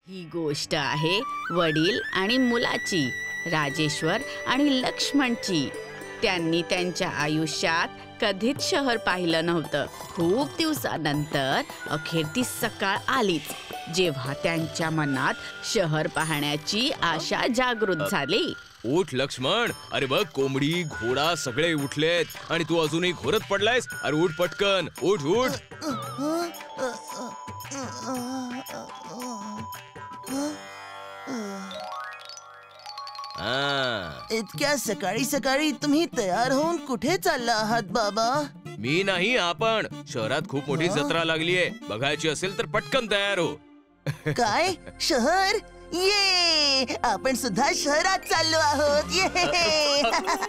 ही गोष्ट आहे वडील आणि मुलाची, राजेश्वर आणि लक्ष्मणची. त्यांनी त्यांच्या आयुष्यात कधीच शहर पाहिलं नव्हतं. खूप दिवसानंतर अखेर ती सकाळ आलीच, जेव्हा त्यांच्या मनात शहर पाहण्याची आशा जागृत झाली. उठ लक्ष्मण, अरे बघ कोंबडी घोडा सगळे उठलेत आणि तू अजूनही घोरत पडलायस. अरे उठ पटकन, उठ उठ. इतक्या सकाळी सकाळी तुम्ही तयार होऊन कुठे चालला आहात बाबा? मी नाही, आपण. शहरात खूप मोठी जत्रा लागलीये, बघायची असेल तर पटकन तयार हो. काय शहर? ये आपण सुद्धा शहरात चाललो आहोत. ये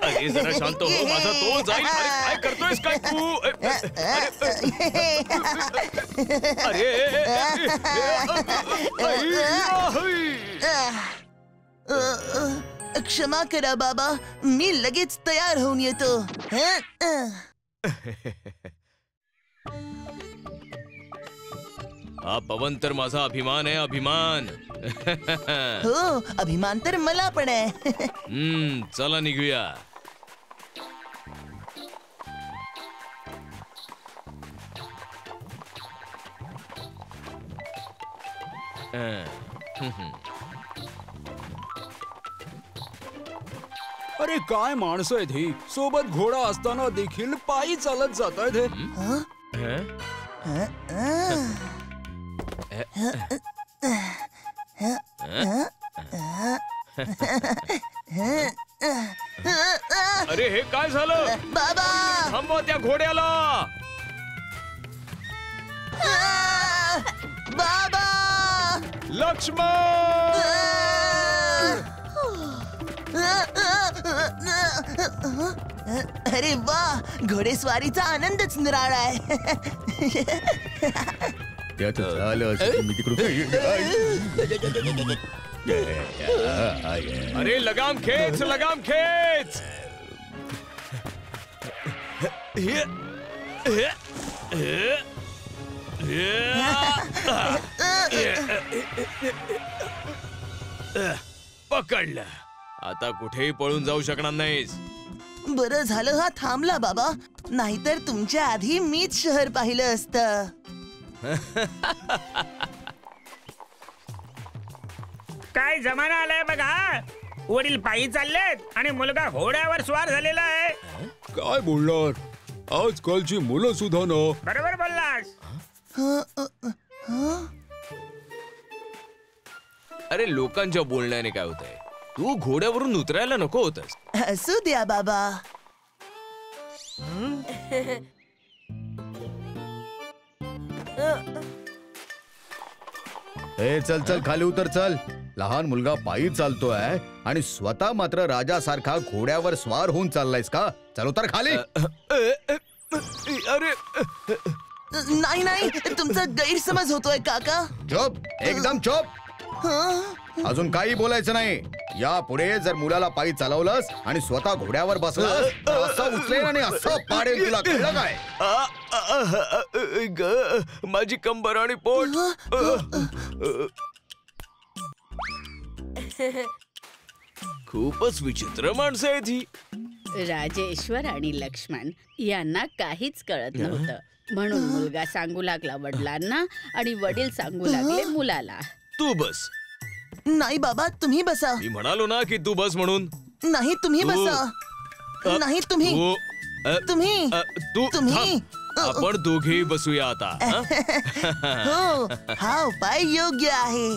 अरे जरा शांत हो, माझा तोल जाईल. अरे काय करतोयस काय तू? अरे क्षमा करा बाबा, मी लगेच तयार होऊन येतो. हा पवन तर माझा अभिमान आहे, अभिमान. हो, अभिमान तर मला पण आहे. चला निघूया. अरे काय माणसं आहेत ही, सोबत घोडा असताना देखील पायी चालत जात आहेत. अरे हे काय झालं बाबा? थांबवा त्या घोड्याला. बाबा लक्ष्मण. अरे वा, घोडेस्वारीचा आनंदच निराळा आहे. त्यात झालं असं मी तिकडून. अरे लगाम खेच, लगाम खेच. पकडलं. आता कुठेही पळून जाऊ शकणार नाहीस. बरं झालं हा थांबला बाबा, नाहीतर तुमच्या आधी मीच शहर पाहिलं असतं. काय जमाना आलाय बघा. वडील पायी चाललेत आणि मुलगा घोड्यावर स्वार झालेला आहे. काय बोलणार, आजकालची मुलं सुद्धा ना. बरोबर बोललास. अरे लोकांच्या बोलण्याने काय होतंय, तू घोड्यावरून उतरायला नको होतस. असू द्या बाबा. ए चल चल खाली उतर चल. लहान मुलगा पायी चालतोय आणि स्वतः मात्र राजासारखा घोड्यावर स्वार होऊन चाललायस का? चल उतर खाली. अरे नाही नाही, तुमचा गैरसमज होतोय काका. चुप, एकदम चुप. अजून काही बोलायचं नाही. यापुढे जर मुलाला पायी चालवलंस आणि स्वतः घोड्यावर बसलास तर असं उचलेन आणि असं पाडेल तुला, कळलं काय? माझी कंबर आणि पोट. खूपच विचित्र माणसं आहेत ही. राजेश्वर आणि लक्ष्मण यांना काहीच कळत नव्हतं, म्हणून मुलगा सांगू लागला वडिलांना आणि वडील सांगू लागले मुलाला. तू बस. नाही बाबा, तुम्ही बसा. मी म्हणालो ना की तू बस म्हणून. नाही तुम्ही बसा. नाही तुम्ही तुम्ही तू तुम्ही. आपण दोघेही बसूया आता. हो, हा उपाय योग्य आहे.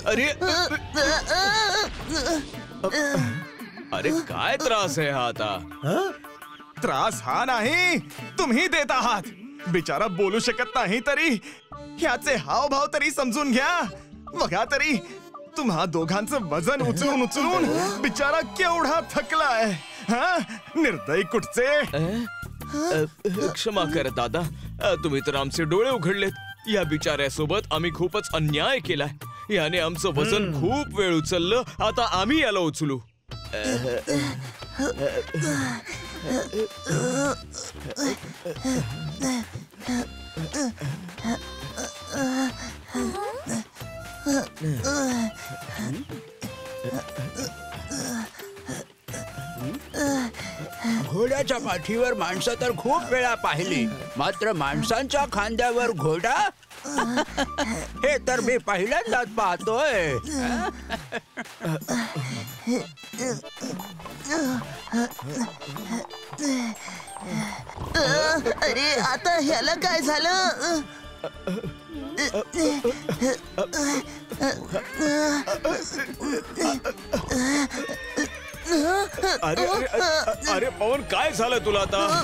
अरे अरे काय त्रास आहे हा आता? त्रास हा नाही, तुम्ही देत आहात. बिचारा बोलू शकत नाही तरी ह्याचे हावभाव तरी समजून घ्या. बघा तरी तुम्हा दोघांचं वजन उचलून उचलून बिचारा केवढा थकलाय. निर्दयी कुठचे. क्षमा कर दादा, तुम्ही तर आमचे डोळे उघडलेत. या बिचाऱ्यासोबत आम्ही खूपच अन्याय केलाय. याने आमचं वजन खूप वेळ उचललं. आता आम्ही याला उचलू. घोड्याच्या पाठीवर माणसं तर खूप वेळा पाहिली, मात्र माणसांच्या खांद्यावर घोडा हे तर मी पहिल्यांदाच पाहतोय. अरे आता ह्याला काय झालं? अरे अरे अरे अरे पवन, काय झालं तुला आता?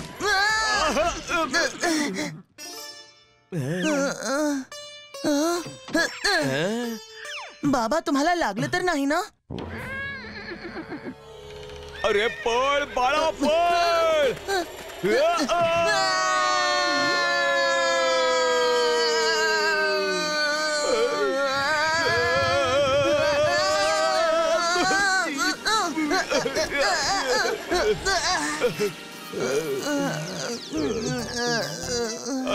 बाबा तुम्हाला लागलं तर नाही ना? अरे पळ बाळा, पळ.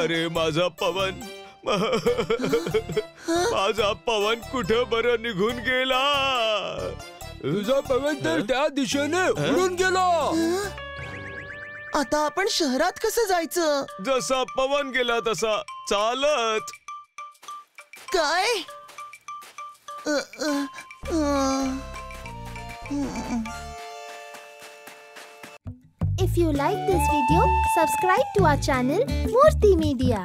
अरे माझा पवन, माझा पवन कुठं बरं निघून गेला? तुझा पवन तर त्या दिशेने उडून गेला. आता आपण शहरात कसं जायचं? जसा पवन गेला तसा चालत. काय? If you like this video, subscribe to our channel Murthy Media.